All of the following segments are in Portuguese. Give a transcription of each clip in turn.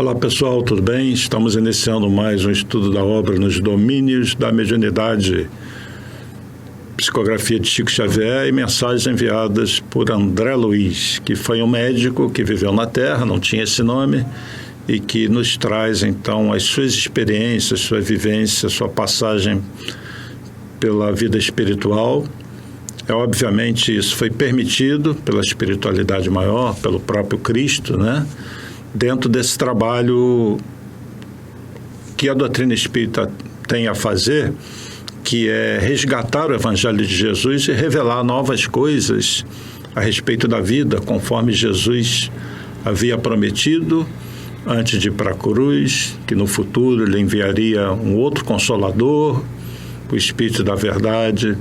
Olá pessoal, tudo bem? Estamos iniciando mais um estudo da obra Nos Domínios da Mediunidade, psicografia de Chico Xavier e mensagens enviadas por André Luiz, que foi um médico que viveu na Terra, não tinha esse nome, e que nos traz então as suas experiências, sua vivência, sua passagem pela vida espiritual. Obviamente isso foi permitido pela espiritualidade maior, pelo próprio Cristo, né? Dentro desse trabalho que a doutrina espírita tem a fazer, que é resgatar o Evangelho de Jesus e revelar novas coisas a respeito da vida, conforme Jesus havia prometido antes de ir para a cruz, que no futuro ele enviaria um outro Consolador, o Espírito da Verdade,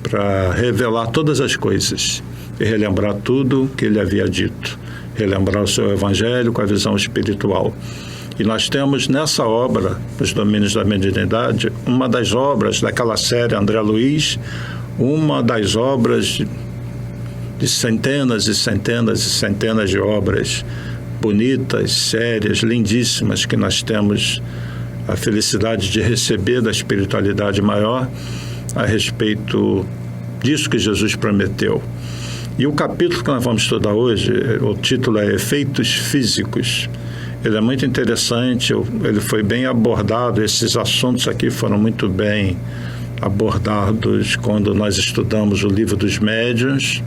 para revelar todas as coisas e relembrar tudo que ele havia dito, relembrar o seu Evangelho com a visão espiritual. E nós temos nessa obra, Nos Domínios da Mediunidade, uma das obras daquela série André Luiz, uma das obras de centenas e centenas e centenas de obras bonitas, sérias, lindíssimas, que nós temos a felicidade de receber da espiritualidade maior a respeito disso que Jesus prometeu. E o capítulo que nós vamos estudar hoje, o título é Efeitos Físicos. Ele é muito interessante, ele foi bem abordado, esses assuntos aqui foram muito bem abordados quando nós estudamos o Livro dos Médiuns,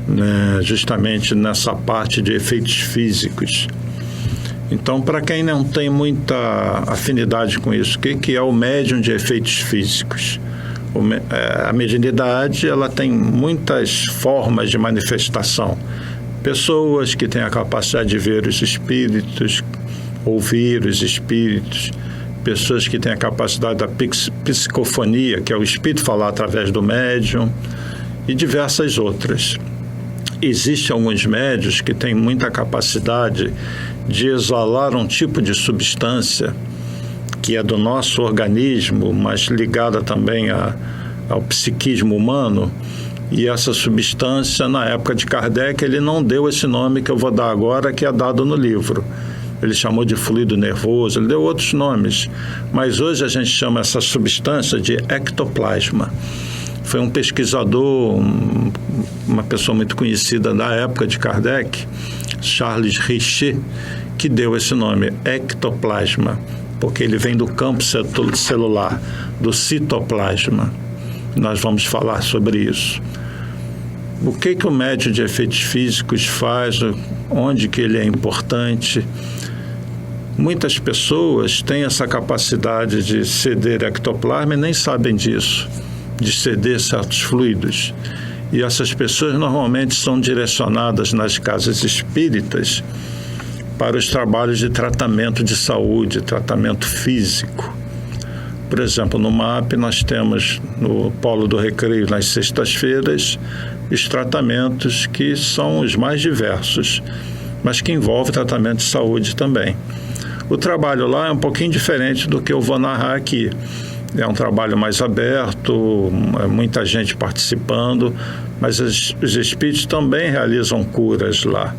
né, justamente nessa parte de efeitos físicos. Então, para quem não tem muita afinidade com isso, o que é o médium de efeitos físicos? A mediunidade, ela tem muitas formas de manifestação. Pessoas que têm a capacidade de ver os espíritos, ouvir os espíritos, pessoas que têm a capacidade da psicofonia, que é o espírito falar através do médium, e diversas outras. Existem alguns médiuns que têm muita capacidade de exalar um tipo de substância que é do nosso organismo, mas ligada também ao psiquismo humano. E essa substância, na época de Kardec, ele não deu esse nome que eu vou dar agora, que é dado no livro. Ele chamou de fluido nervoso, ele deu outros nomes. Mas hoje a gente chama essa substância de ectoplasma. Foi um pesquisador, uma pessoa muito conhecida da época de Kardec, Charles Richet, que deu esse nome, ectoplasma, porque ele vem do campo celular, do citoplasma. Nós vamos falar sobre isso. O que o médium de efeitos físicos faz, onde que ele é importante. Muitas pessoas têm essa capacidade de ceder ectoplasma e nem sabem disso, de ceder certos fluidos. E essas pessoas normalmente são direcionadas nas casas espíritas para os trabalhos de tratamento de saúde, tratamento físico. Por exemplo, no MAP nós temos no Polo do Recreio, nas sextas-feiras, os tratamentos que são os mais diversos, mas que envolvem tratamento de saúde também. O trabalho lá é um pouquinho diferente do que eu vou narrar aqui. É um trabalho mais aberto, muita gente participando, mas os espíritos também realizam curas lá.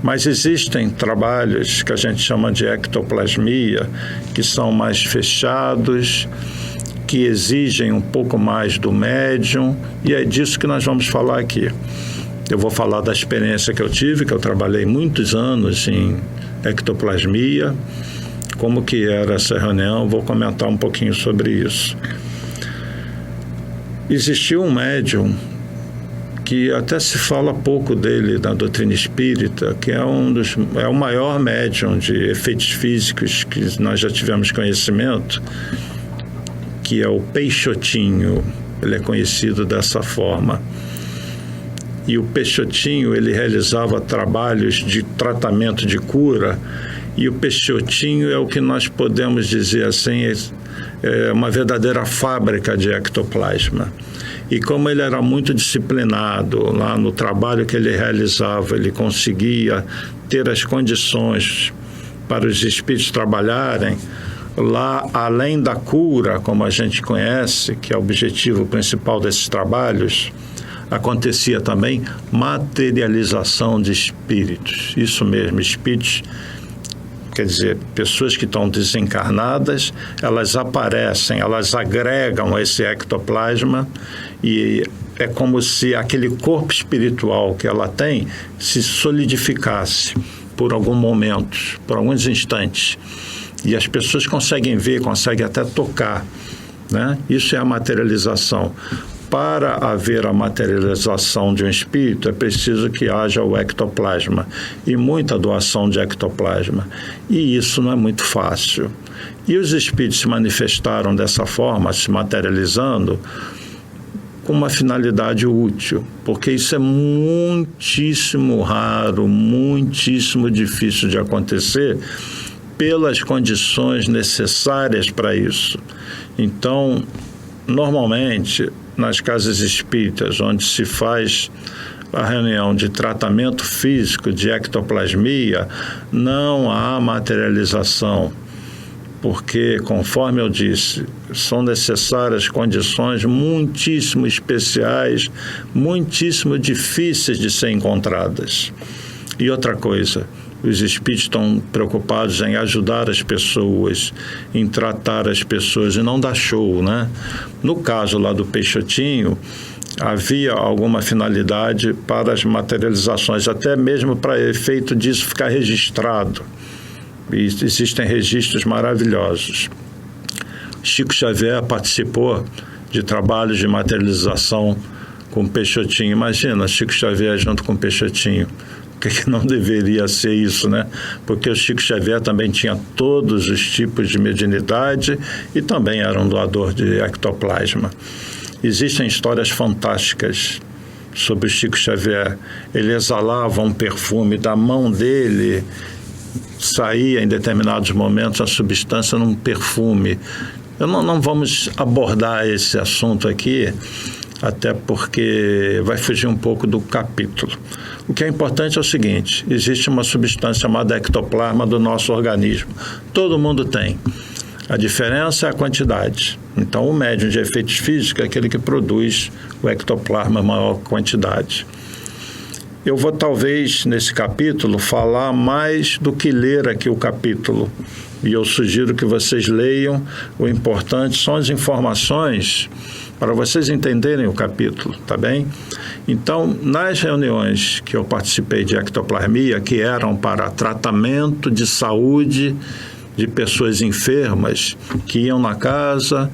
Mas existem trabalhos que a gente chama de ectoplasmia, que são mais fechados, que exigem um pouco mais do médium, e é disso que nós vamos falar aqui. Eu vou falar da experiência que eu tive, que eu trabalhei muitos anos em ectoplasmia, como que era essa reunião, vou comentar um pouquinho sobre isso. Existiu um médium que até se fala pouco dele na doutrina espírita, que é o maior médium de efeitos físicos que nós já tivemos conhecimento, que é o Peixotinho. Ele é conhecido dessa forma. E o Peixotinho, ele realizava trabalhos de tratamento de cura, e o Peixotinho é o que nós podemos dizer assim, é uma verdadeira fábrica de ectoplasma. E como ele era muito disciplinado lá no trabalho que ele realizava, ele conseguia ter as condições para os espíritos trabalharem, lá além da cura, como a gente conhece, que é o objetivo principal desses trabalhos, acontecia também materialização de espíritos. Isso mesmo, espíritos quer dizer, pessoas que estão desencarnadas, elas aparecem, elas agregam esse ectoplasma e é como se aquele corpo espiritual que ela tem se solidificasse por algum momento, por alguns instantes. E as pessoas conseguem ver, conseguem até tocar, né? Isso é a materialização. Para haver a materialização de um espírito, é preciso que haja o ectoplasma e muita doação de ectoplasma. E isso não é muito fácil. E os espíritos se manifestaram dessa forma, se materializando, com uma finalidade útil, porque isso é muitíssimo raro, muitíssimo difícil de acontecer pelas condições necessárias para isso. Então, normalmente, nas casas espíritas, onde se faz a reunião de tratamento físico de ectoplasmia, não há materialização, porque, conforme eu disse, são necessárias condições muitíssimo especiais, muitíssimo difíceis de ser encontradas. E outra coisa, os espíritos estão preocupados em ajudar as pessoas, em tratar as pessoas e não dar show, né? No caso lá do Peixotinho, havia alguma finalidade para as materializações, até mesmo para efeito disso ficar registrado. E existem registros maravilhosos. Chico Xavier participou de trabalhos de materialização com o Peixotinho. Imagina, Chico Xavier junto com o Peixotinho. Que não deveria ser isso, né? Porque o Chico Xavier também tinha todos os tipos de mediunidade e também era um doador de ectoplasma. Existem histórias fantásticas sobre o Chico Xavier. Ele exalava um perfume da mão dele, saía em determinados momentos a substância num perfume. Não vamos abordar esse assunto aqui, até porque vai fugir um pouco do capítulo. O que é importante é o seguinte: existe uma substância chamada ectoplasma do nosso organismo. Todo mundo tem. A diferença é a quantidade. Então, o médium de efeitos físicos é aquele que produz o ectoplasma em maior quantidade. Eu vou, talvez, nesse capítulo, falar mais do que ler aqui o capítulo. E eu sugiro que vocês leiam. O importante são as informações para vocês entenderem o capítulo, tá bem? Então, nas reuniões que eu participei de ectoplasmia, que eram para tratamento de saúde de pessoas enfermas, que iam na casa,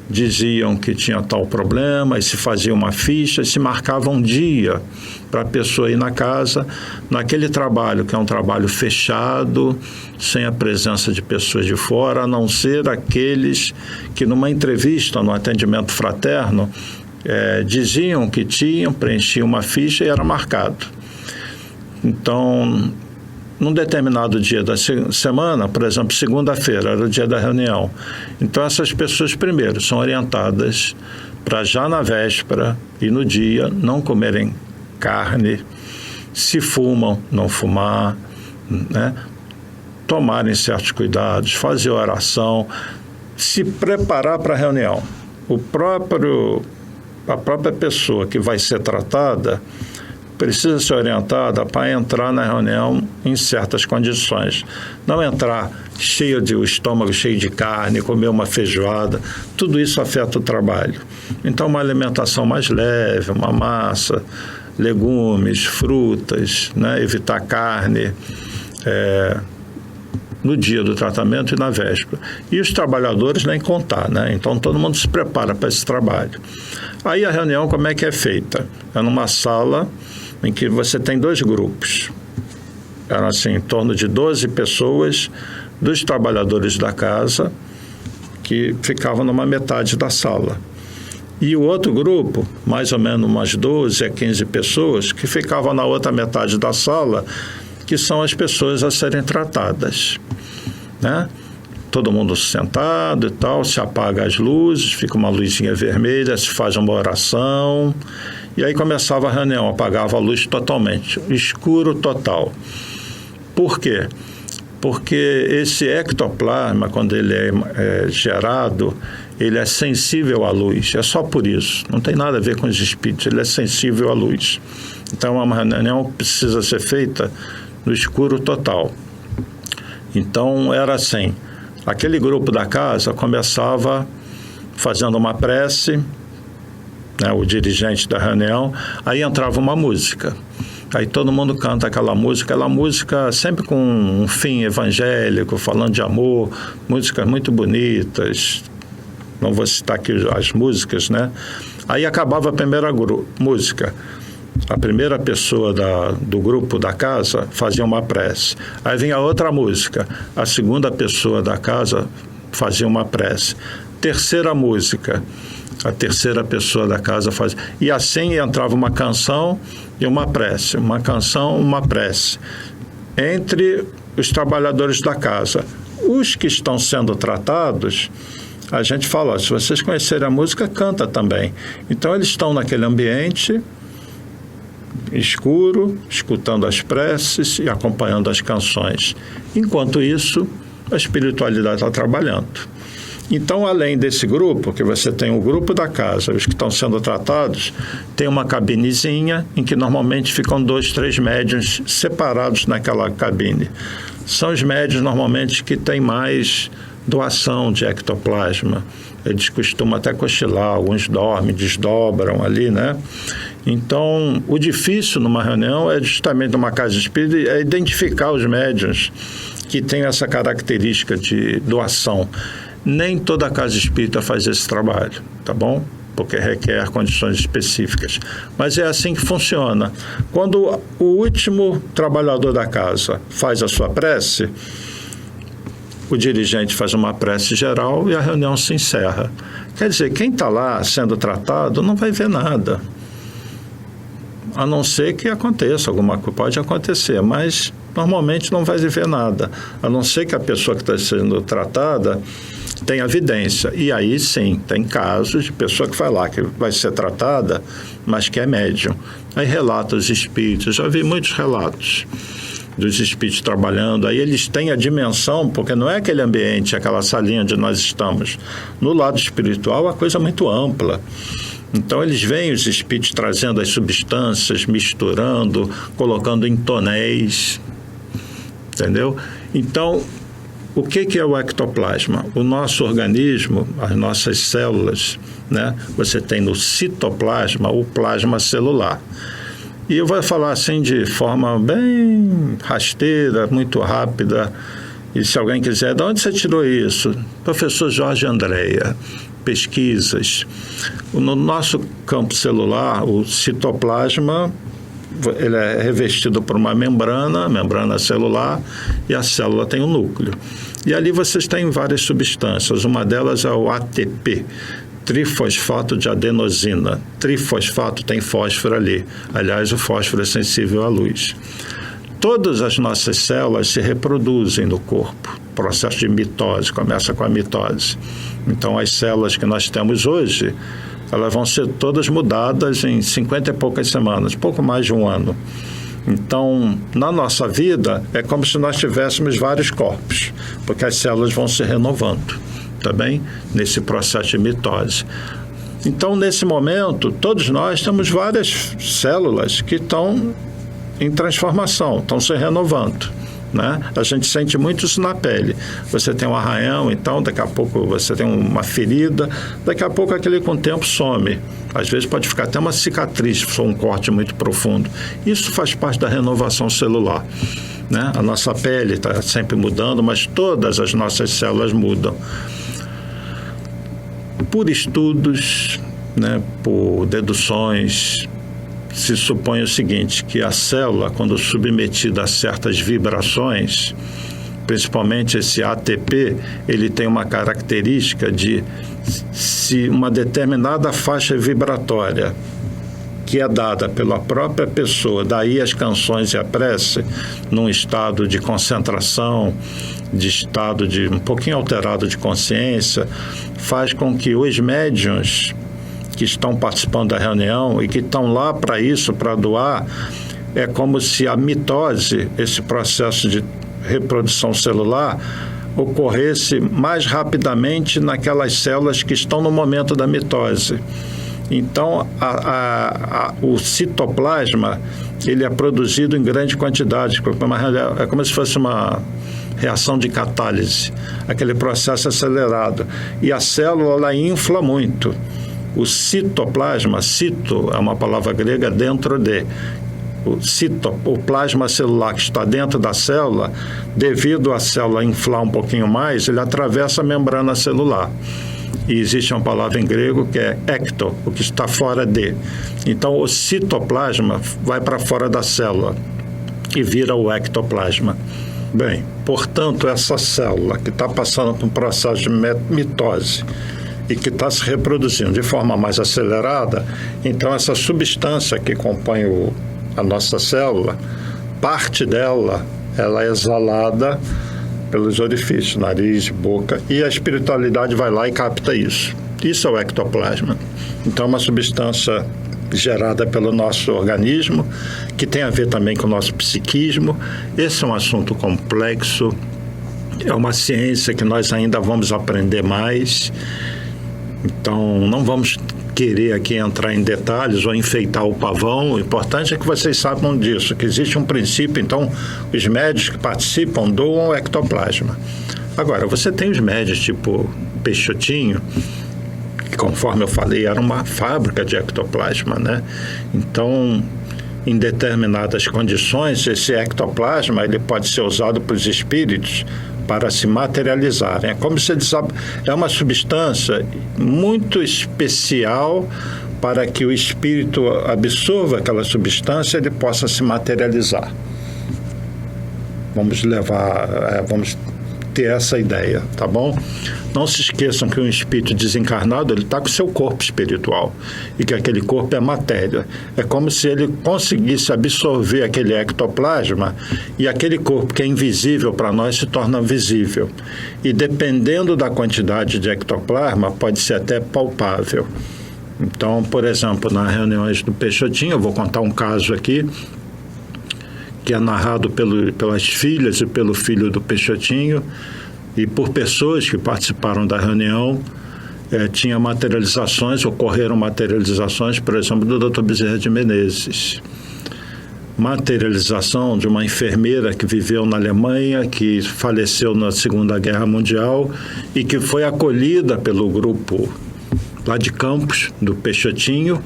diziam que tinha tal problema, e se fazia uma ficha, e se marcava um dia para a pessoa ir na casa, naquele trabalho, que é um trabalho fechado, sem a presença de pessoas de fora, a não ser aqueles que, numa entrevista, no atendimento fraterno, diziam que tinham, preenchiam uma ficha e era marcado. Então, num determinado dia da semana, por exemplo, segunda-feira, era o dia da reunião. Então, essas pessoas, primeiro, são orientadas para já na véspera e no dia não comerem carne, se fumam, não fumar, né? Tomarem certos cuidados, fazer oração, se preparar para a reunião. A própria pessoa que vai ser tratada precisa ser orientada para entrar na reunião em certas condições. Não entrar cheio de o estômago cheio de carne, comer uma feijoada, tudo isso afeta o trabalho. Então, uma alimentação mais leve, uma massa, legumes, frutas, né? Evitar carne no dia do tratamento e na véspera. E os trabalhadores nem contar, né? Então, todo mundo se prepara para esse trabalho. Aí, a reunião, como é que é feita? É numa sala em que você tem 2 grupos. Eram, assim, em torno de 12 pessoas, dos trabalhadores da casa, que ficavam numa metade da sala. E o outro grupo, mais ou menos umas 12 a 15 pessoas, que ficavam na outra metade da sala, que são as pessoas a serem tratadas, né? Todo mundo sentado e tal, se apaga as luzes, fica uma luzinha vermelha, se faz uma oração, e aí começava a reunião, apagava a luz totalmente, escuro total. Por quê? Porque esse ectoplasma, quando ele é gerado, ele é sensível à luz, é só por isso, não tem nada a ver com os espíritos, ele é sensível à luz. Então, uma reunião precisa ser feita no escuro total. Então, era assim, aquele grupo da casa começava fazendo uma prece, né, o dirigente da reunião, aí entrava uma música. Aí todo mundo canta aquela música sempre com um fim evangélico, falando de amor, músicas muito bonitas. Não vou citar aqui as músicas, né? Aí acabava a primeira música. A primeira pessoa do grupo da casa fazia uma prece. Aí vinha outra música. A segunda pessoa da casa fazia uma prece. Terceira música. A terceira pessoa da casa fazia. E assim entrava uma canção e uma prece. Uma canção, uma prece. Entre os trabalhadores da casa. Os que estão sendo tratados, a gente fala, se vocês conhecerem a música, canta também. Então, eles estão naquele ambiente escuro, escutando as preces e acompanhando as canções. Enquanto isso, a espiritualidade está trabalhando. Então, além desse grupo, que você tem o grupo da casa, os que estão sendo tratados, tem uma cabinezinha em que normalmente ficam 2, 3 médiuns separados naquela cabine. São os médiuns normalmente que têm mais doação de ectoplasma. Eles costumam até cochilar, alguns dormem, desdobram ali, né? Então, o difícil numa reunião é justamente numa casa espírita, é identificar os médiuns que têm essa característica de doação. Nem toda casa espírita faz esse trabalho, tá bom? Porque requer condições específicas. Mas é assim que funciona. Quando o último trabalhador da casa faz a sua prece, o dirigente faz uma prece geral e a reunião se encerra. Quer dizer, quem está lá sendo tratado não vai ver nada. A não ser que aconteça alguma coisa. Pode acontecer, mas normalmente não vai ver nada. A não ser que a pessoa que está sendo tratada tenha evidência. E aí, sim, tem casos de pessoa que vai lá, que vai ser tratada, mas que é médium. Aí relata os espíritos. Já vi muitos relatos dos espíritos trabalhando. Aí eles têm a dimensão, porque não é aquele ambiente, aquela salinha onde nós estamos. No lado espiritual, a coisa é muito ampla. Então, eles veem os espíritos trazendo as substâncias, misturando, colocando em tonéis, entendeu? Então, o que é o ectoplasma? O nosso organismo, as nossas células, né? Você tem no citoplasma o plasma celular. E eu vou falar assim de forma bem rasteira, muito rápida. E se alguém quiser, de onde você tirou isso? Professor Jorge Andréa, pesquisas. No nosso campo celular, o citoplasma, ele é revestido por uma membrana celular, e a célula tem um núcleo. E ali vocês têm várias substâncias. Uma delas é o ATP, trifosfato de adenosina. Trifosfato tem fósforo ali. Aliás, o fósforo é sensível à luz. Todas as nossas células se reproduzem no corpo. O processo de mitose começa com a mitose. Então, as células que nós temos hoje, elas vão ser todas mudadas em 50 e poucas semanas, pouco mais de um ano. Então, na nossa vida, é como se nós tivéssemos vários corpos, porque as células vão se renovando, tá bem? Nesse processo de mitose. Então, nesse momento, todos nós temos várias células que estão em transformação, estão se renovando, né? A gente sente muito isso na pele. Você tem um arranhão, então daqui a pouco você tem uma ferida, daqui a pouco aquele com o tempo some. Às vezes pode ficar até uma cicatriz se for um corte muito profundo. Isso faz parte da renovação celular, né? A nossa pele está sempre mudando, mas todas as nossas células mudam. Por estudos, né, por deduções, se supõe o seguinte, que a célula, quando submetida a certas vibrações, principalmente esse ATP, ele tem uma característica de, se uma determinada faixa vibratória que é dada pela própria pessoa, daí as canções e a prece, num estado de concentração, de estado de um pouquinho alterado de consciência, faz com que os médiuns que estão participando da reunião e que estão lá para isso, para doar, é como se a mitose, esse processo de reprodução celular, ocorresse mais rapidamente naquelas células que estão no momento da mitose. Então, o citoplasma, ele é produzido em grande quantidade, é como se fosse reação de catálise, aquele processo acelerado. E a célula, ela infla muito. O citoplasma, cito é uma palavra grega, dentro de. O plasma celular que está dentro da célula, devido à célula inflar um pouquinho mais, ele atravessa a membrana celular. E existe uma palavra em grego que é ecto, o que está fora de. Então, o citoplasma vai para fora da célula e vira o ectoplasma. Bem, portanto, essa célula que está passando por um processo de mitose e que está se reproduzindo de forma mais acelerada, então essa substância que compõe a nossa célula, parte dela, ela é exalada pelos orifícios, nariz, boca, e a espiritualidade vai lá e capta isso. Isso é o ectoplasma. Então, é uma substância gerada pelo nosso organismo, que tem a ver também com o nosso psiquismo. Esse é um assunto complexo, é uma ciência que nós ainda vamos aprender mais. Então, não vamos querer aqui entrar em detalhes ou enfeitar o pavão. O importante é que vocês saibam disso, que existe um princípio. Então, os médios que participam doam o ectoplasma. Agora, você tem os médios tipo Peixotinho, que, conforme eu falei, era uma fábrica de ectoplasma, né? Então, em determinadas condições, esse ectoplasma ele pode ser usado pelos espíritos para se materializarem. É como se eles... É uma substância muito especial para que o espírito absorva aquela substância e ele possa se materializar. Vamos ter essa ideia, tá bom? Não se esqueçam que um espírito desencarnado, ele está com seu corpo espiritual e que aquele corpo é matéria. É como se ele conseguisse absorver aquele ectoplasma e aquele corpo que é invisível para nós se torna visível. E dependendo da quantidade de ectoplasma, pode ser até palpável. Então, por exemplo, nas reuniões do Peixotinho, eu vou contar um caso aqui, que é narrado pelas filhas e pelo filho do Peixotinho, e por pessoas que participaram da reunião, tinha materializações, ocorreram materializações, por exemplo, do Dr. Bezerra de Menezes. Materialização de uma enfermeira que viveu na Alemanha, que faleceu na Segunda Guerra Mundial e que foi acolhida pelo grupo lá de Campos, do Peixotinho,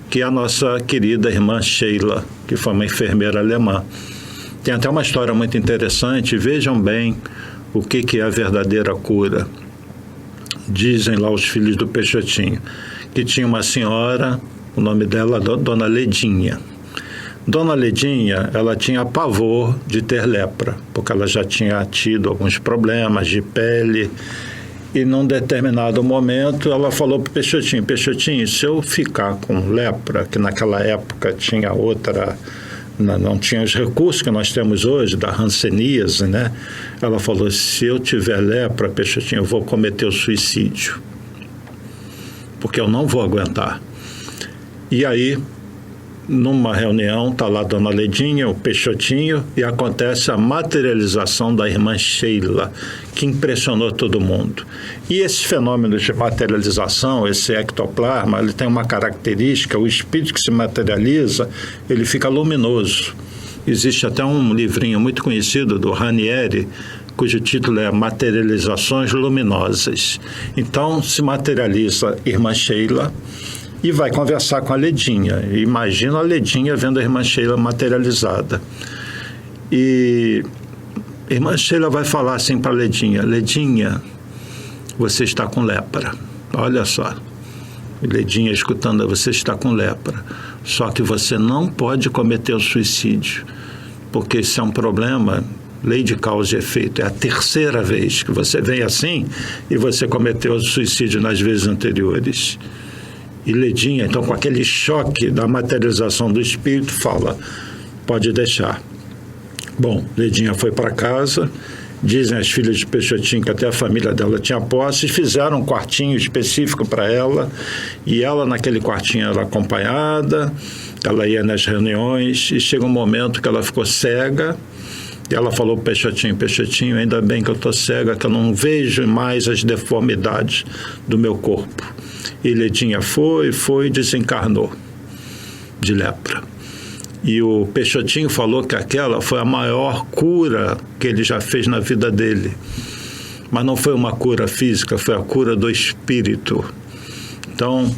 que é a nossa querida irmã Sheila, que foi uma enfermeira alemã. Tem até uma história muito interessante, vejam bem o que é a verdadeira cura. Dizem lá os filhos do Peixotinho, que tinha uma senhora, o nome dela é Dona Ledinha. Dona Ledinha, ela tinha pavor de ter lepra, porque ela já tinha tido alguns problemas de pele, e num determinado momento ela falou para o Peixotinho, Peixotinho, se eu ficar com lepra, que naquela época tinha outra, não tinha os recursos que nós temos hoje, da hanseníase, né? Ela falou, se eu tiver lepra, Peixotinho, eu vou cometer o suicídio, porque eu não vou aguentar. E aí, numa reunião, está lá a Dona Ledinha, o Peixotinho, e acontece a materialização da irmã Sheila, que impressionou todo mundo. E esse fenômeno de materialização, esse ectoplasma, ele tem uma característica, o espírito que se materializa, ele fica luminoso. Existe até um livrinho muito conhecido do Ranieri, cujo título é Materializações Luminosas. Então, se materializa a irmã Sheila e vai conversar com a Ledinha. Imagina a Ledinha vendo a irmã Sheila materializada. E a irmã Sheila vai falar assim para a Ledinha, Ledinha, você está com lepra. Olha só. Ledinha escutando, você está com lepra. Só que você não pode cometer o suicídio, porque isso é um problema, lei de causa e efeito. É a terceira vez que você vem assim e você cometeu o suicídio nas vezes anteriores. E Ledinha, então, com aquele choque da materialização do espírito, fala, pode deixar. Bom, Ledinha foi para casa, dizem as filhas de Peixotinho que até a família dela tinha posse, fizeram um quartinho específico para ela, e ela naquele quartinho era acompanhada, ela ia nas reuniões, e chega um momento que ela ficou cega, e ela falou para Peixotinho, Peixotinho, ainda bem que eu estou cega, que eu não vejo mais as deformidades do meu corpo. E Ledinha foi e desencarnou de lepra. E o Peixotinho falou que aquela foi a maior cura que ele já fez na vida dele. Mas não foi uma cura física, foi a cura do espírito. Então,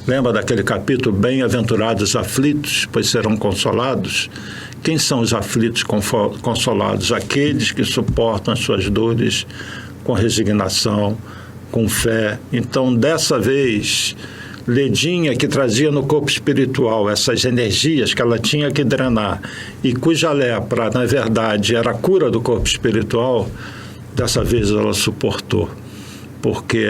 lembra daquele capítulo, bem-aventurados aflitos, pois serão consolados? Quem são os aflitos consolados? Aqueles que suportam as suas dores com resignação, com fé. Então, dessa vez, Ledinha, que trazia no corpo espiritual essas energias que ela tinha que drenar e cuja lepra, na verdade, era a cura do corpo espiritual, dessa vez ela suportou, porque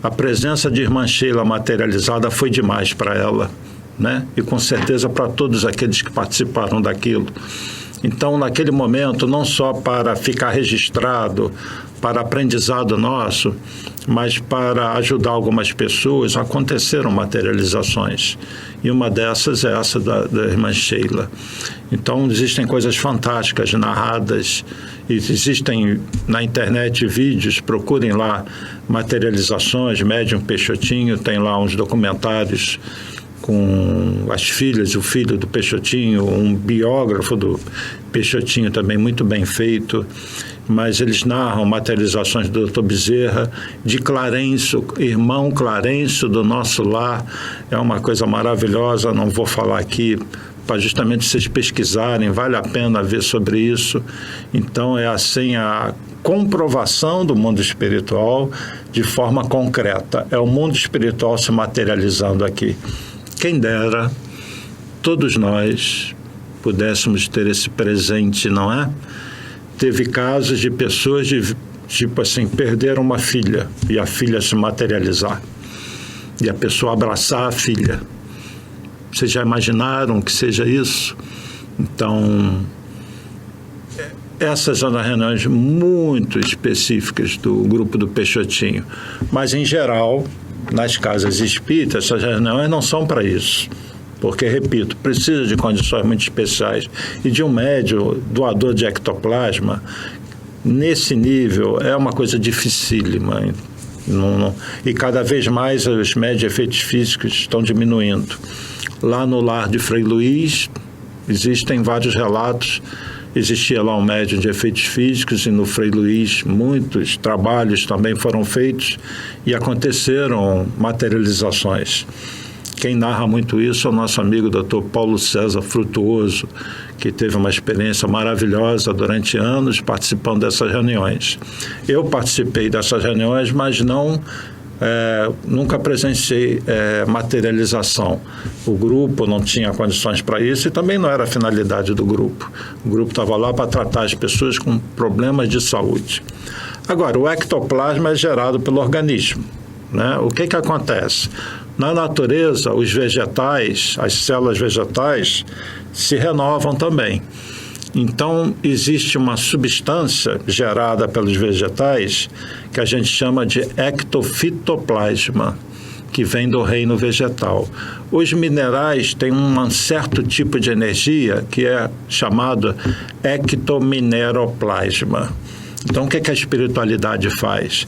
a presença de Irmã Sheila materializada foi demais para ela, né? E com certeza para todos aqueles que participaram daquilo. Então, naquele momento, não só para ficar registrado, para aprendizado nosso, mas para ajudar algumas pessoas, aconteceram materializações. E uma dessas é essa da Irmã Sheila. Então, existem coisas fantásticas narradas, existem na internet vídeos, procurem lá materializações, Médium Peixotinho, tem lá uns documentários com as filhas e o filho do Peixotinho, um biógrafo do Peixotinho também muito bem feito, mas eles narram materializações do Dr. Bezerra, de Clarencio, irmão Clarencio do nosso lar, é uma coisa maravilhosa, não vou falar aqui, para justamente vocês pesquisarem, vale a pena ver sobre isso. Então é assim a comprovação do mundo espiritual de forma concreta, é o mundo espiritual se materializando aqui. Quem dera todos nós pudéssemos ter esse presente, não é? Teve casos de pessoas, tipo assim, perderam uma filha e a filha se materializar. E a pessoa abraçar a filha. Vocês já imaginaram que seja isso? Então, essas são as reuniões muito específicas do grupo do Peixotinho. Mas, em geral, nas casas espíritas, essas reuniões não são para isso. Porque, repito, precisa de condições muito especiais. E de um médium doador de ectoplasma, nesse nível, é uma coisa dificílima. E cada vez mais os médios de efeitos físicos estão diminuindo. Lá no lar de Frei Luiz, existem vários relatos. Existia lá um médium de efeitos físicos e no Frei Luiz muitos trabalhos também foram feitos e aconteceram materializações. Quem narra muito isso é o nosso amigo Dr. Paulo César Frutuoso, que teve uma experiência maravilhosa durante anos participando dessas reuniões. Eu participei dessas reuniões, mas nunca presenciei materialização. O grupo não tinha condições para isso e também não era a finalidade do grupo. O grupo estava lá para tratar as pessoas com problemas de saúde. Agora, o ectoplasma é gerado pelo organismo, né? O que acontece? Na natureza, os vegetais, as células vegetais, se renovam também. Então, existe uma substância gerada pelos vegetais que a gente chama de ectofitoplasma, que vem do reino vegetal. Os minerais têm um certo tipo de energia que é chamado ectomineroplasma. Então, o que a espiritualidade faz?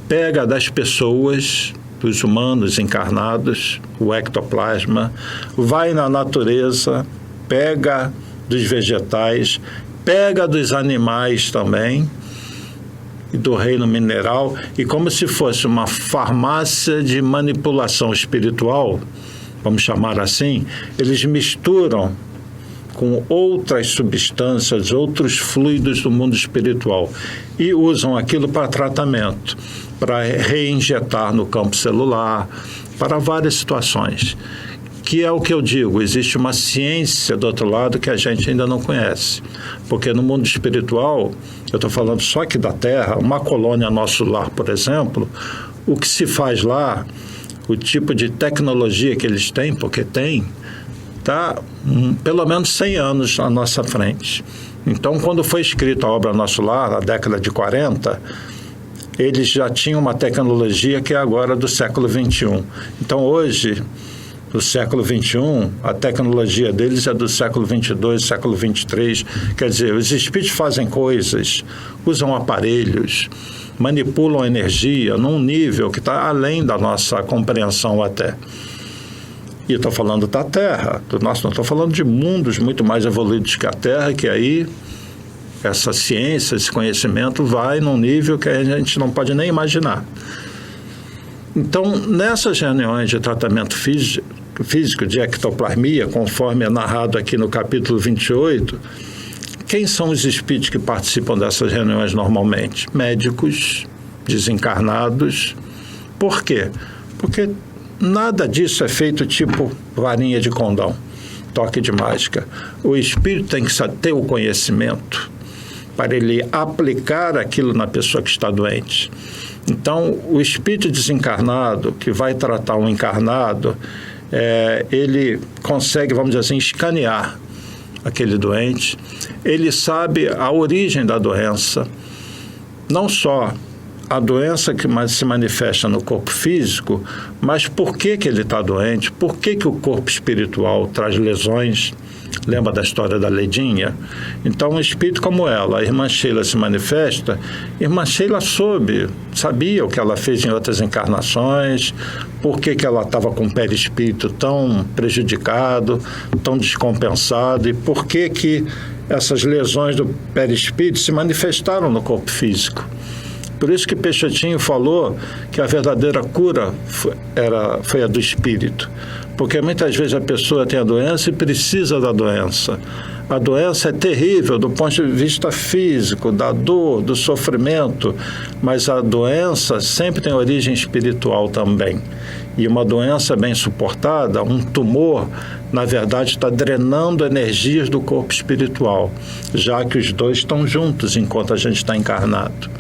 Pega das pessoas, dos humanos encarnados, o ectoplasma, vai na natureza, pega dos vegetais, pega dos animais também, e do reino mineral, e como se fosse uma farmácia de manipulação espiritual, vamos chamar assim, eles misturam com outras substâncias, outros fluidos do mundo espiritual, e usam aquilo para tratamento, para reinjetar no campo celular, para várias situações. Que é o que eu digo, existe uma ciência do outro lado que a gente ainda não conhece. Porque no mundo espiritual, eu estou falando só aqui da Terra, uma colônia nosso lar, por exemplo, o que se faz lá, o tipo de tecnologia que eles têm, porque tem, está pelo menos 100 anos à nossa frente. Então, quando foi escrita a obra Nosso Lar, na década de 40, eles já tinham uma tecnologia que é agora do século XXI. Então, hoje, do século XXI, a tecnologia deles é do século XXII, século XXIII. Quer dizer, os espíritos fazem coisas, usam aparelhos, manipulam energia num nível que está além da nossa compreensão até. E estou falando da Terra, não estou falando de mundos muito mais evoluídos que a Terra, que aí essa ciência, esse conhecimento vai num nível que a gente não pode nem imaginar. Então, nessas reuniões de tratamento físico de ectoplasmia, conforme é narrado aqui no capítulo 28, quem são os espíritos que participam dessas reuniões normalmente? Médicos, desencarnados. Por quê? Porque nada disso é feito tipo varinha de condão, toque de mágica. O espírito tem que ter o conhecimento para ele aplicar aquilo na pessoa que está doente. Então, o espírito desencarnado que vai tratar um encarnado, ele consegue, vamos dizer assim, escanear aquele doente. Ele sabe a origem da doença, não só a doença que se manifesta no corpo físico, mas por que ele está doente, por que o corpo espiritual traz lesões. Lembra da história da Ledinha? Então, um espírito como ela, a irmã Sheila, se manifesta. A irmã Sheila sabia o que ela fez em outras encarnações, por que ela estava com o perispírito tão prejudicado, tão descompensado, e por que essas lesões do perispírito se manifestaram no corpo físico. Por isso que Peixotinho falou que a verdadeira cura foi a do espírito. Porque muitas vezes a pessoa tem a doença e precisa da doença. A doença é terrível do ponto de vista físico, da dor, do sofrimento, mas a doença sempre tem origem espiritual também. E uma doença bem suportada, um tumor, na verdade, está drenando energias do corpo espiritual, já que os dois estão juntos enquanto a gente está encarnado.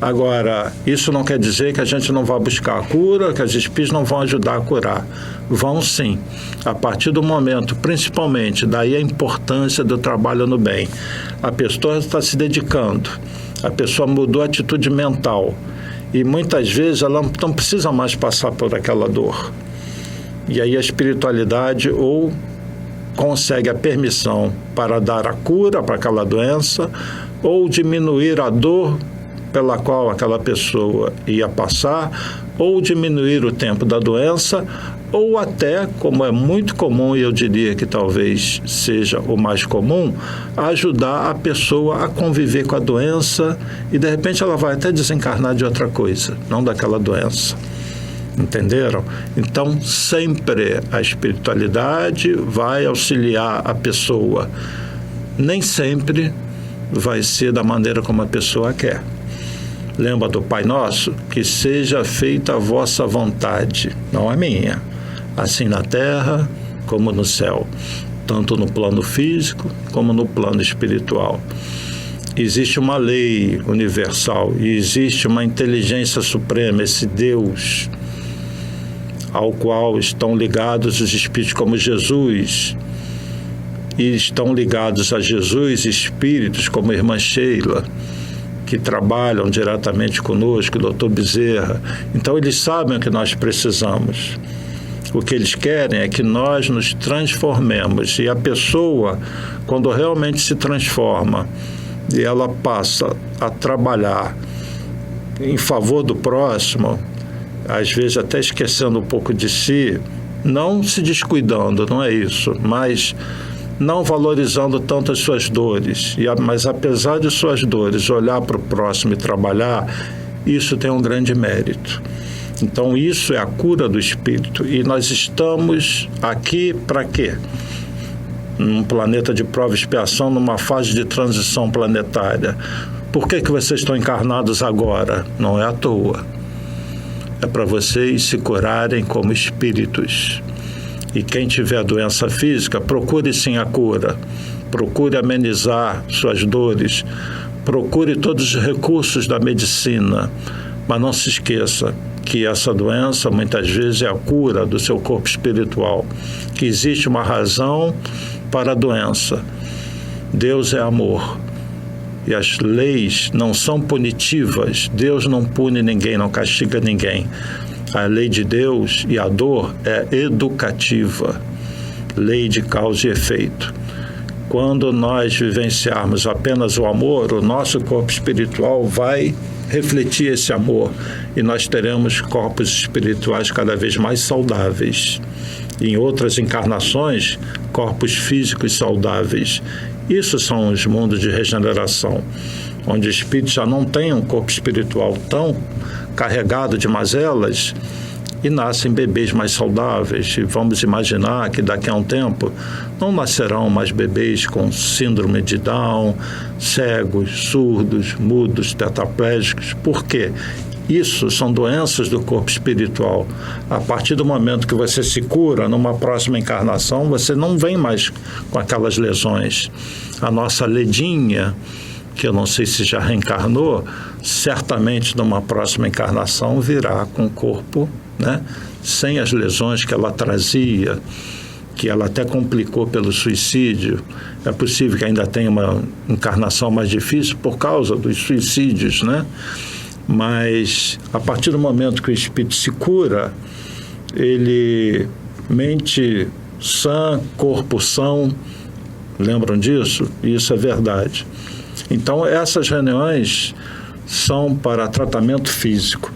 Agora, isso não quer dizer que a gente não vá buscar a cura, que os espíritos não vão ajudar a curar. Vão sim, a partir do momento, principalmente, daí a importância do trabalho no bem. A pessoa está se dedicando, a pessoa mudou a atitude mental e muitas vezes ela não precisa mais passar por aquela dor. E aí a espiritualidade ou consegue a permissão para dar a cura para aquela doença ou diminuir a dor pela qual aquela pessoa ia passar, ou diminuir o tempo da doença, ou até, como é muito comum, e eu diria que talvez seja o mais comum, ajudar a pessoa a conviver com a doença e, de repente, ela vai até desencarnar de outra coisa, não daquela doença. Entenderam? Então, sempre a espiritualidade vai auxiliar a pessoa. Nem sempre vai ser da maneira como a pessoa quer. Lembra do Pai Nosso? Que seja feita a vossa vontade, não a minha, assim na terra como no céu, tanto no plano físico como no plano espiritual. Existe uma lei universal e existe uma inteligência suprema, esse Deus, ao qual estão ligados os espíritos como Jesus, e estão ligados a Jesus espíritos como a irmã Sheila, que trabalham diretamente conosco, o doutor Bezerra. Então, eles sabem o que nós precisamos. O que eles querem é que nós nos transformemos. E a pessoa, quando realmente se transforma e ela passa a trabalhar em favor do próximo, às vezes até esquecendo um pouco de si, não se descuidando, não é isso, mas não valorizando tanto as suas dores, mas apesar de suas dores, olhar para o próximo e trabalhar, isso tem um grande mérito. Então, isso é a cura do espírito. E nós estamos aqui para quê? Num planeta de prova e expiação, numa fase de transição planetária. Por que vocês estão encarnados agora? Não é à toa. É para vocês se curarem como espíritos. E quem tiver doença física, procure sim a cura, procure amenizar suas dores, procure todos os recursos da medicina, mas não se esqueça que essa doença muitas vezes é a cura do seu corpo espiritual, que existe uma razão para a doença. Deus é amor e as leis não são punitivas, Deus não pune ninguém, não castiga ninguém. A lei de Deus e a dor é educativa, lei de causa e efeito. Quando nós vivenciarmos apenas o amor, o nosso corpo espiritual vai refletir esse amor e nós teremos corpos espirituais cada vez mais saudáveis. em outras encarnações, corpos físicos saudáveis. Isso são os mundos de regeneração, onde o espírito já não tem um corpo espiritual tão carregado de mazelas e nascem bebês mais saudáveis. E vamos imaginar que daqui a um tempo não nascerão mais bebês com síndrome de Down, cegos, surdos, mudos, tetraplégicos. Por quê? Isso são doenças do corpo espiritual. A partir do momento que você se cura, numa próxima encarnação, você não vem mais com aquelas lesões. A nossa Ledinha, que eu não sei se já reencarnou, certamente numa próxima encarnação virá com o corpo, né, sem as lesões que ela trazia, que ela até complicou pelo suicídio. É possível que ainda tenha uma encarnação mais difícil por causa dos suicídios, né? Mas a partir do momento que o espírito se cura, ele mente sã, corpo são, lembram disso? Isso é verdade. Então essas reuniões são para tratamento físico.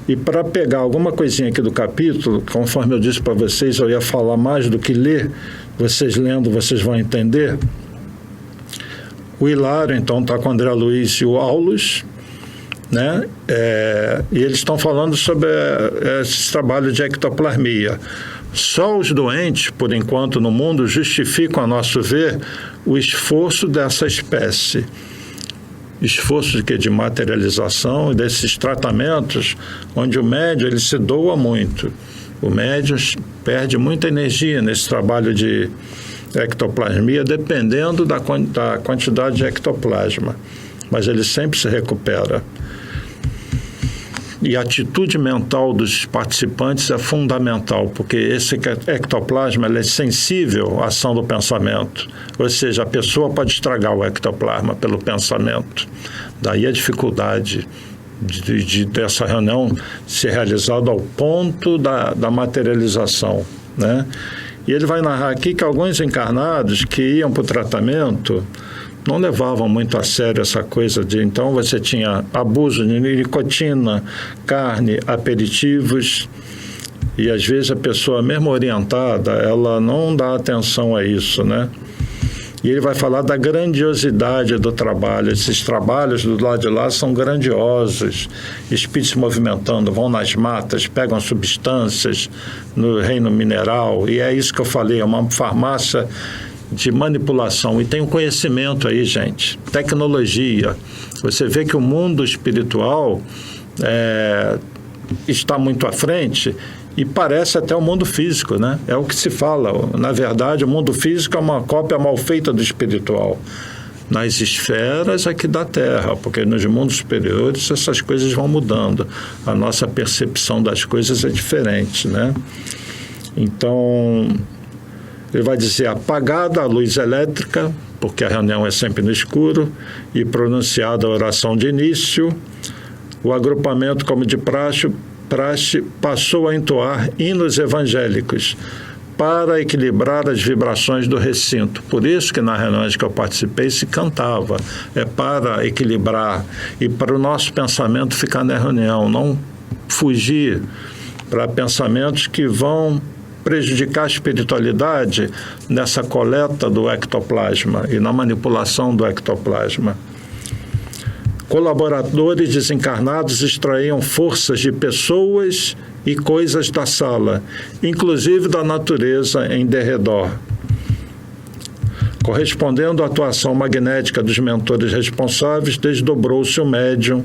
E para pegar alguma coisinha aqui do capítulo, conforme eu disse para vocês, eu ia falar mais do que ler, vocês lendo, vocês vão entender. O Hilário, então, está com o André Luiz e o Aulus, né? E eles estão falando sobre esse trabalho de ectoplasmia. Só os doentes, por enquanto, no mundo, justificam, a nosso ver, o esforço dessa espécie. Esforço de materialização e desses tratamentos, onde o médium ele se doa muito. O médium perde muita energia nesse trabalho de ectoplasmia, dependendo da quantidade de ectoplasma. Mas ele sempre se recupera. E a atitude mental dos participantes é fundamental, porque esse ectoplasma ele é sensível à ação do pensamento. Ou seja, a pessoa pode estragar o ectoplasma pelo pensamento. Daí a dificuldade dessa reunião ser realizada ao ponto da materialização, né? E ele vai narrar aqui que alguns encarnados que iam para o tratamento não levavam muito a sério essa coisa de... Então, você tinha abuso de nicotina, carne, aperitivos, e às vezes a pessoa, mesmo orientada, ela não dá atenção a isso, né? E ele vai falar da grandiosidade do trabalho. Esses trabalhos do lado de lá são grandiosos. Espíritos se movimentando, vão nas matas, pegam substâncias no reino mineral, e é isso que eu falei, é uma farmácia de manipulação. E tem um conhecimento aí, gente, tecnologia. Você vê que o mundo espiritual está muito à frente e parece até o mundo físico, né? É o que se fala. Na verdade, o mundo físico é uma cópia mal feita do espiritual. Nas esferas aqui da Terra, porque nos mundos superiores essas coisas vão mudando. A nossa percepção das coisas é diferente, né? Então... ele vai dizer, apagada a luz elétrica, porque a reunião é sempre no escuro, e pronunciada a oração de início, o agrupamento, como de praxe, passou a entoar hinos evangélicos para equilibrar as vibrações do recinto. Por isso que nas reuniões que eu participei se cantava, para equilibrar e para o nosso pensamento ficar na reunião, não fugir para pensamentos que vão prejudicar a espiritualidade nessa coleta do ectoplasma e na manipulação do ectoplasma. Colaboradores desencarnados extraíam forças de pessoas e coisas da sala, inclusive da natureza em derredor. Correspondendo à atuação magnética dos mentores responsáveis, desdobrou-se o médium,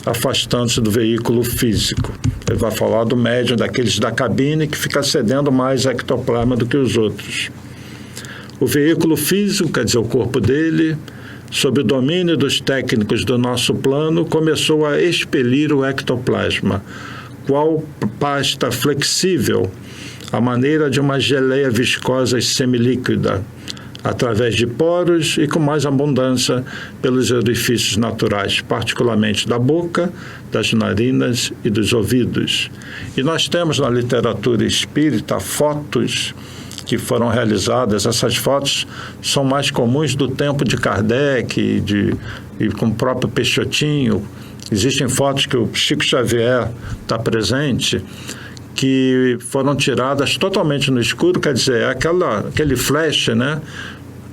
afastando-se do veículo físico. Ele vai falar do médium, daqueles da cabine, que fica cedendo mais ectoplasma do que os outros. O veículo físico, quer dizer, o corpo dele, sob o domínio dos técnicos do nosso plano, começou a expelir o ectoplasma, qual pasta flexível, à maneira de uma geleia viscosa e semilíquida, através de poros e com mais abundância pelos orifícios naturais, particularmente da boca, das narinas e dos ouvidos. E nós temos na literatura espírita fotos que foram realizadas. Essas fotos são mais comuns do tempo de Kardec e com o próprio Peixotinho. Existem fotos que o Chico Xavier está presente, que foram tiradas totalmente no escuro, quer dizer, aquele flash, né?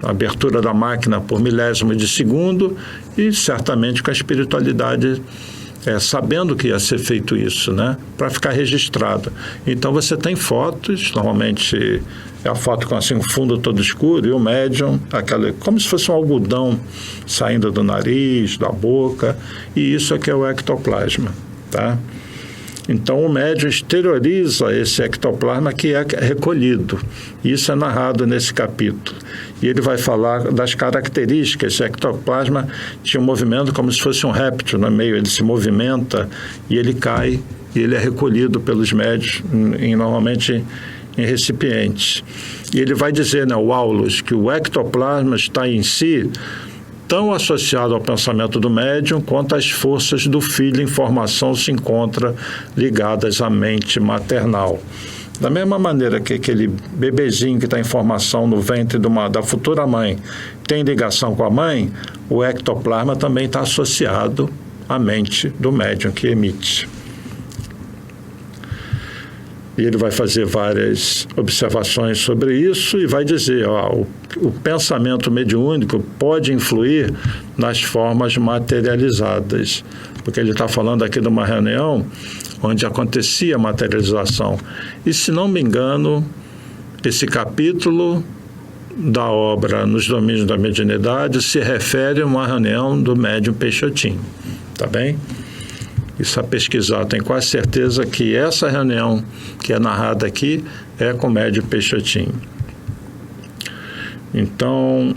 A abertura da máquina por milésimo de segundo e certamente com a espiritualidade sabendo que ia ser feito isso, né? Para ficar registrado. Então você tem fotos, normalmente é a foto com assim, um fundo todo escuro e o médium, como se fosse um algodão saindo do nariz, da boca, e isso aqui é o ectoplasma, tá? Então, o médium exterioriza esse ectoplasma que é recolhido. Isso é narrado nesse capítulo. E ele vai falar das características. Esse ectoplasma tinha um movimento como se fosse um réptil no meio. Ele se movimenta e ele cai e ele é recolhido pelos médios, normalmente em recipientes. E ele vai dizer, né, o Aulus, que o ectoplasma está em si tão associado ao pensamento do médium quanto as forças do filho em formação se encontram ligadas à mente maternal. Da mesma maneira que aquele bebezinho que está em formação no ventre da futura mãe tem ligação com a mãe, o ectoplasma também está associado à mente do médium que emite. E ele vai fazer várias observações sobre isso e vai dizer, o pensamento mediúnico pode influir nas formas materializadas, porque ele está falando aqui de uma reunião onde acontecia a materialização. E, se não me engano, esse capítulo da obra Nos Domínios da Mediunidade se refere a uma reunião do médium Peixotinho, tá bem? Isso a pesquisar, tenho quase certeza que essa reunião que é narrada aqui é com o médium Peixotinho. Então,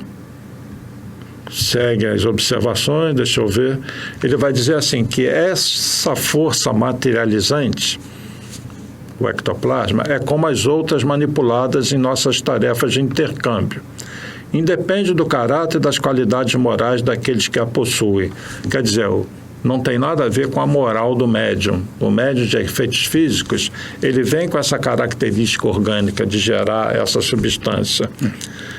segue as observações, deixa eu ver. Ele vai dizer assim, que essa força materializante, o ectoplasma, é como as outras manipuladas em nossas tarefas de intercâmbio. Independe do caráter e das qualidades morais daqueles que a possuem. Quer dizer, não tem nada a ver com a moral do médium. O médium de efeitos físicos, ele vem com essa característica orgânica de gerar essa substância,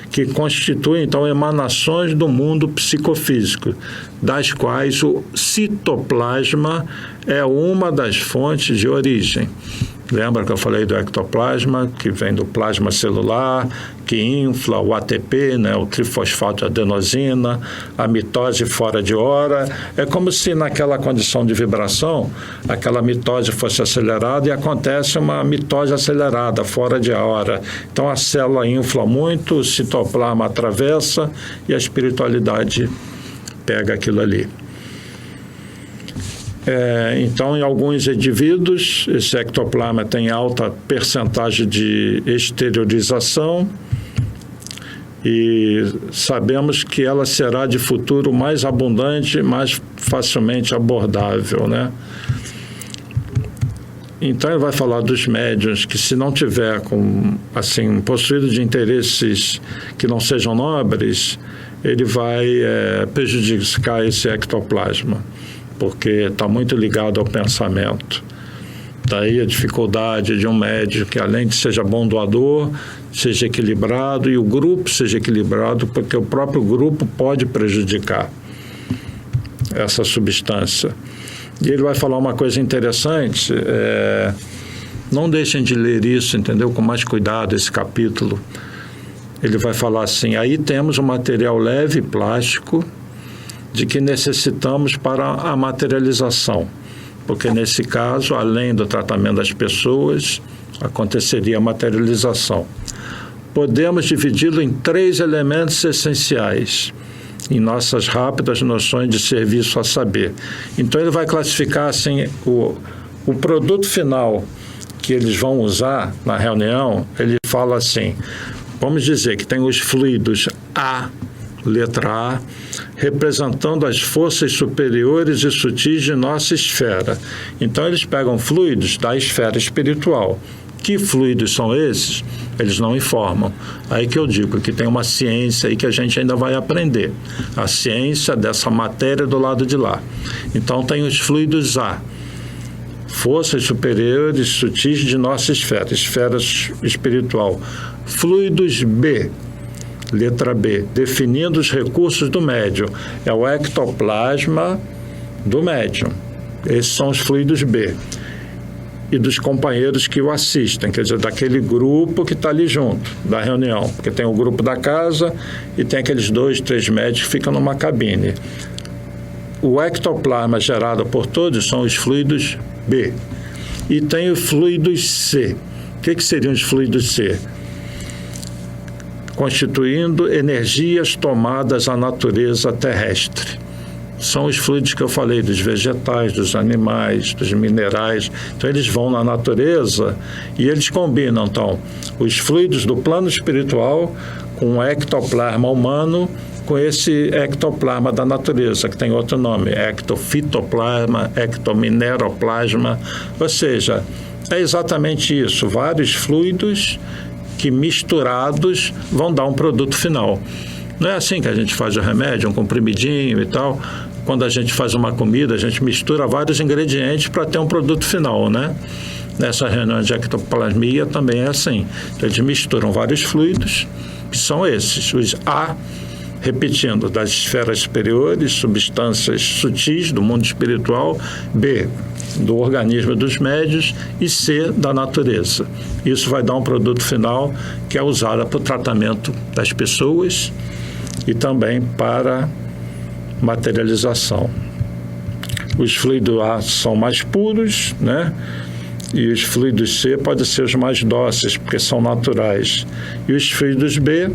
que constitui, então, emanações do mundo psicofísico, das quais o citoplasma é uma das fontes de origem. Lembra que eu falei do ectoplasma, que vem do plasma celular, que infla o ATP, né, o trifosfato de adenosina, a mitose fora de hora. É como se naquela condição de vibração, aquela mitose fosse acelerada e acontece uma mitose acelerada, fora de hora. Então a célula infla muito, o citoplasma atravessa e a espiritualidade pega aquilo ali. Então, em alguns indivíduos, esse ectoplasma tem alta percentagem de exteriorização e sabemos que ela será de futuro mais abundante, mais facilmente abordável, né? Então, ele vai falar dos médiuns que, se não tiver possuído de interesses que não sejam nobres, ele vai prejudicar esse ectoplasma, porque está muito ligado ao pensamento. Daí a dificuldade de um médium que, além de seja bom doador, seja equilibrado, e o grupo seja equilibrado, porque o próprio grupo pode prejudicar essa substância. E ele vai falar uma coisa interessante, não deixem de ler isso, entendeu? Com mais cuidado, esse capítulo. Ele vai falar assim, aí temos um material leve, plástico, de que necessitamos para a materialização, porque nesse caso, além do tratamento das pessoas, aconteceria a materialização. Podemos dividi-lo em 3 elementos essenciais, em nossas rápidas noções de serviço a saber. Então ele vai classificar assim, o produto final que eles vão usar na reunião. Ele fala assim, vamos dizer que tem os fluidos A, letra A, representando as forças superiores e sutis de nossa esfera. Então, eles pegam fluidos da esfera espiritual. Que fluidos são esses? Eles não informam. Aí que eu digo que tem uma ciência aí que a gente ainda vai aprender. A ciência dessa matéria do lado de lá. Então, tem os fluidos A, forças superiores e sutis de nossa esfera espiritual. Fluidos B, letra B, definindo os recursos do médium. É o ectoplasma do médium. Esses são os fluidos B. e dos companheiros que o assistem, quer dizer, daquele grupo que está ali junto, da reunião, porque tem o grupo da casa e tem aqueles 2, 3 médicos que ficam numa cabine. O ectoplasma gerado por todos são os fluidos B. E tem os fluidos C. O que seriam os fluidos C? Constituindo energias tomadas à natureza terrestre. São os fluidos que eu falei, dos vegetais, dos animais, dos minerais. Então, eles vão na natureza e eles combinam, então, os fluidos do plano espiritual com o ectoplasma humano, com esse ectoplasma da natureza, que tem outro nome, ectofitoplasma, ectomineroplasma. Ou seja, é exatamente isso, vários fluidos que misturados vão dar um produto final. Não é assim que a gente faz o remédio, um comprimidinho e tal. Quando a gente faz uma comida, a gente mistura vários ingredientes para ter um produto final, né? Nessa reunião de ectoplasmia também é assim. Então, eles misturam vários fluidos, que são esses, os A, repetindo, das esferas superiores, substâncias sutis do mundo espiritual, B, do organismo dos médios, e C, da natureza. Isso vai dar um produto final que é usado para o tratamento das pessoas e também para materialização. Os fluidos A são mais puros, né? E os fluidos C podem ser os mais dóceis, porque são naturais. E os fluidos B,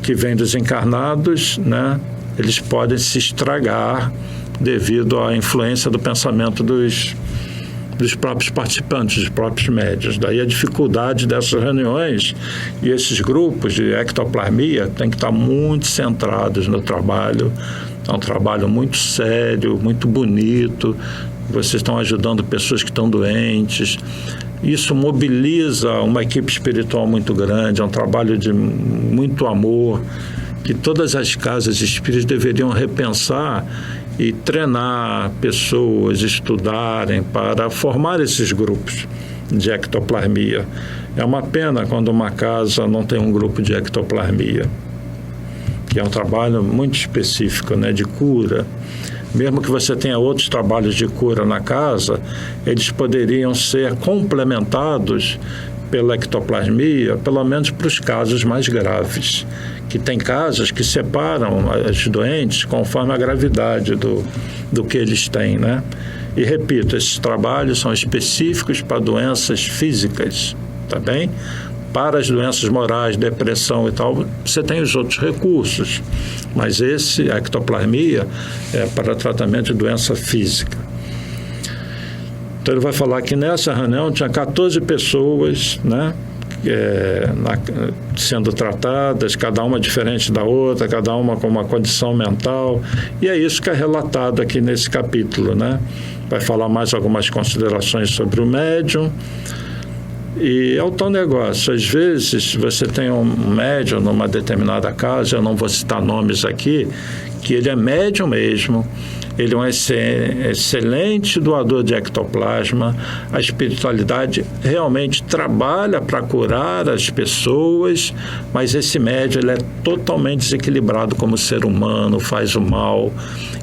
que vêm dos encarnados, né? Eles podem se estragar devido à influência do pensamento dos próprios participantes, dos próprios médios. Daí a dificuldade dessas reuniões, e esses grupos de ectoplasmia têm que estar muito centrados no trabalho. É um trabalho muito sério, muito bonito. Vocês estão ajudando pessoas que estão doentes. Isso mobiliza uma equipe espiritual muito grande, é um trabalho de muito amor, que todas as casas espíritas deveriam repensar e treinar pessoas, estudarem para formar esses grupos de ectoplasmia. É uma pena quando uma casa não tem um grupo de ectoplasmia, que é um trabalho muito específico, né, de cura. Mesmo que você tenha outros trabalhos de cura na casa, eles poderiam ser complementados pela ectoplasmia, pelo menos para os casos mais graves, que tem casos que separam os doentes conforme a gravidade do que eles têm, né? E repito, esses trabalhos são específicos para doenças físicas, tá bem? Para as doenças morais, depressão e tal, você tem os outros recursos, mas a ectoplasmia é para tratamento de doença física. Então ele vai falar que nessa reunião tinha 14 pessoas, né, sendo tratadas, cada uma diferente da outra, cada uma com uma condição mental, e é isso que é relatado aqui nesse capítulo, né? Vai falar mais algumas considerações sobre o médium. E é o tal negócio, às vezes você tem um médium numa determinada casa, eu não vou citar nomes aqui, que ele é médium mesmo, ele é um excelente doador de ectoplasma, a espiritualidade realmente trabalha para curar as pessoas, mas esse médium ele é totalmente desequilibrado como ser humano, faz o mal.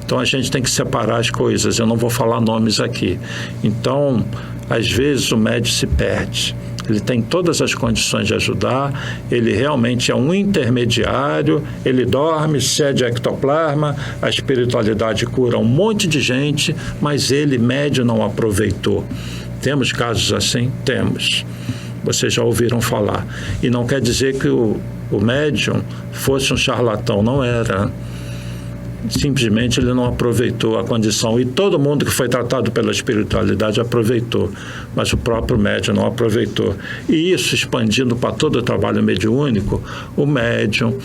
Então a gente tem que separar as coisas, eu não vou falar nomes aqui. Então, às vezes o médium se perde. Ele tem todas as condições de ajudar, ele realmente é um intermediário, ele dorme, cede ectoplasma, a espiritualidade cura um monte de gente, mas ele, médium, não aproveitou. Temos casos assim? Temos. Vocês já ouviram falar. E não quer dizer que o médium fosse um charlatão, não era. Simplesmente ele não aproveitou a condição, e todo mundo que foi tratado pela espiritualidade aproveitou, mas o próprio médium não aproveitou. E isso, expandindo para todo o trabalho mediúnico, o médium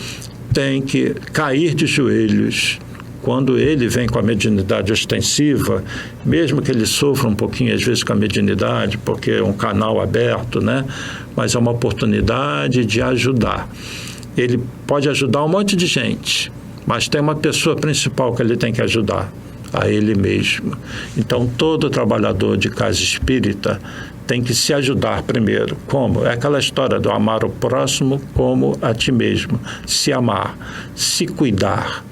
tem que cair de joelhos. Quando ele vem com a mediunidade ostensiva, mesmo que ele sofra um pouquinho às vezes com a mediunidade, porque é um canal aberto, né? Mas é uma oportunidade de ajudar. Ele pode ajudar um monte de gente, mas tem uma pessoa principal que ele tem que ajudar, a ele mesmo. Então, todo trabalhador de casa espírita tem que se ajudar primeiro. Como? É aquela história do amar o próximo como a ti mesmo. Se amar, se cuidar,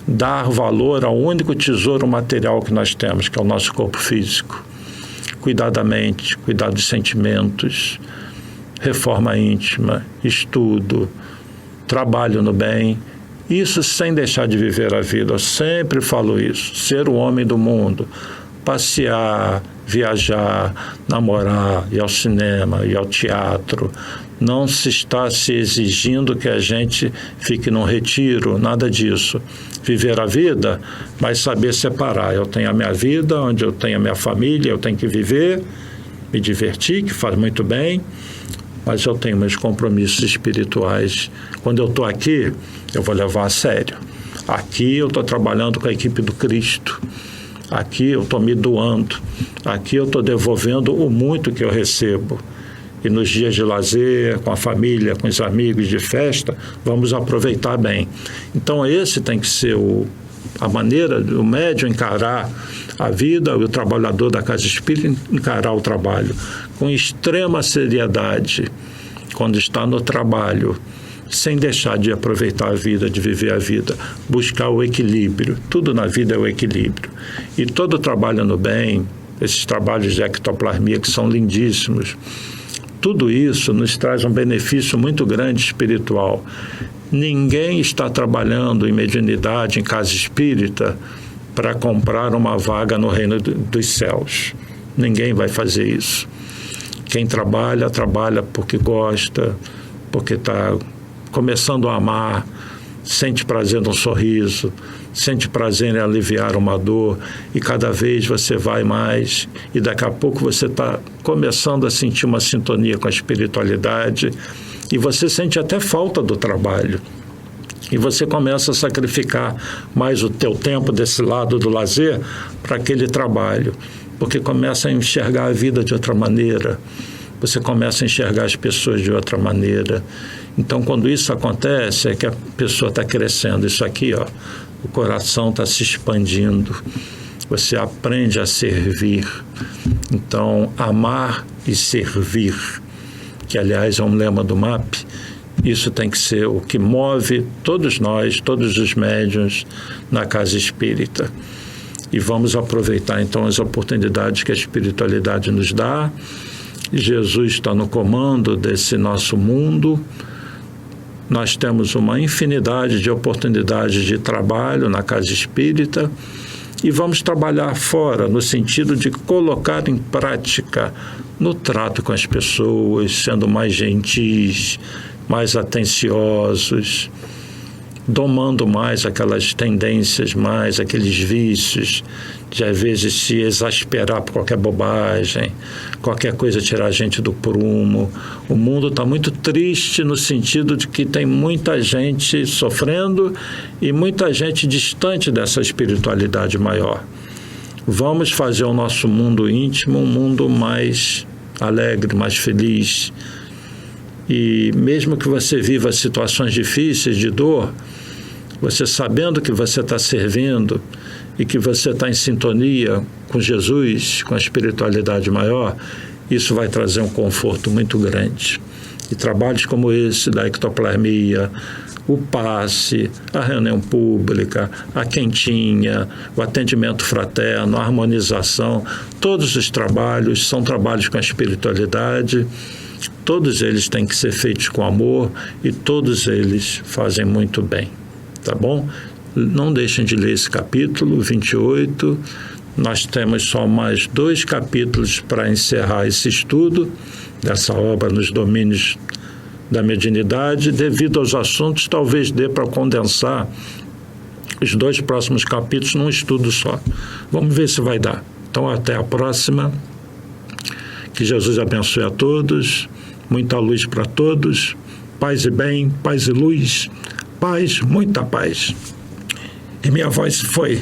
dar valor ao único tesouro material que nós temos, que é o nosso corpo físico. cuidar da mente, cuidar dos sentimentos, reforma íntima, estudo, trabalho no bem, isso sem deixar de viver a vida. Eu sempre falo isso, ser o homem do mundo, passear, viajar, namorar, ir ao cinema, ir ao teatro. Não se está se exigindo que a gente fique num retiro, nada disso. Viver a vida, mas saber separar. Eu tenho a minha vida, onde eu tenho a minha família, eu tenho que viver, me divertir, que faz muito bem, mas eu tenho meus compromissos espirituais. Quando eu estou aqui, eu vou levar a sério. Aqui eu estou trabalhando com a equipe do Cristo. Aqui eu estou me doando. Aqui eu estou devolvendo o muito que eu recebo. E nos dias de lazer, com a família, com os amigos, de festa, vamos aproveitar bem. Então esse tem que ser a maneira do médium encarar a vida, o trabalhador da casa espírita encarar o trabalho com extrema seriedade, quando está no trabalho, sem deixar de aproveitar a vida, de viver a vida, buscar o equilíbrio. Tudo na vida é o equilíbrio. E todo trabalho no bem, esses trabalhos de ectoplasmia que são lindíssimos, tudo isso nos traz um benefício muito grande espiritual. Ninguém está trabalhando em mediunidade, em casa espírita, para comprar uma vaga no reino dos céus. Ninguém vai fazer isso. Quem trabalha, trabalha porque gosta, porque está começando a amar, sente prazer no sorriso, sente prazer em aliviar uma dor, e cada vez você vai mais, e daqui a pouco você está começando a sentir uma sintonia com a espiritualidade, e você sente até falta do trabalho. E você começa a sacrificar mais o teu tempo desse lado do lazer para aquele trabalho, porque começa a enxergar a vida de outra maneira, você começa a enxergar as pessoas de outra maneira. Então, quando isso acontece, é que a pessoa está crescendo. Isso aqui, ó, o coração está se expandindo. Você aprende a servir. Então, amar e servir, que, aliás, é um lema do MAP, isso tem que ser o que move todos nós, todos os médiuns na casa espírita. E vamos aproveitar, então, as oportunidades que a espiritualidade nos dá. Jesus está no comando desse nosso mundo. Nós temos uma infinidade de oportunidades de trabalho na casa espírita e vamos trabalhar fora, no sentido de colocar em prática no trato com as pessoas, sendo mais gentis, mais atenciosos, domando mais aquelas tendências, mais aqueles vícios, de às vezes se exasperar por qualquer bobagem, qualquer coisa tirar a gente do prumo. O mundo está muito triste no sentido de que tem muita gente sofrendo e muita gente distante dessa espiritualidade maior. Vamos fazer o nosso mundo íntimo um mundo mais alegre, mais feliz. E mesmo que você viva situações difíceis de dor, você sabendo que você está servindo e que você está em sintonia com Jesus, com a espiritualidade maior, isso vai trazer um conforto muito grande. E trabalhos como esse da ectoplasmia, o passe, a reunião pública, a quentinha, o atendimento fraterno, a harmonização, todos os trabalhos são trabalhos com a espiritualidade. Todos eles têm que ser feitos com amor e todos eles fazem muito bem, tá bom? Não deixem de ler esse capítulo 28. Nós temos só mais 2 capítulos para encerrar esse estudo dessa obra nos domínios da mediunidade. Devido aos assuntos, talvez dê para condensar os 2 próximos capítulos num estudo só. Vamos ver se vai dar. Então, até a próxima. Que Jesus abençoe a todos. Muita luz para todos, paz e bem, paz e luz, paz, muita paz. E minha voz foi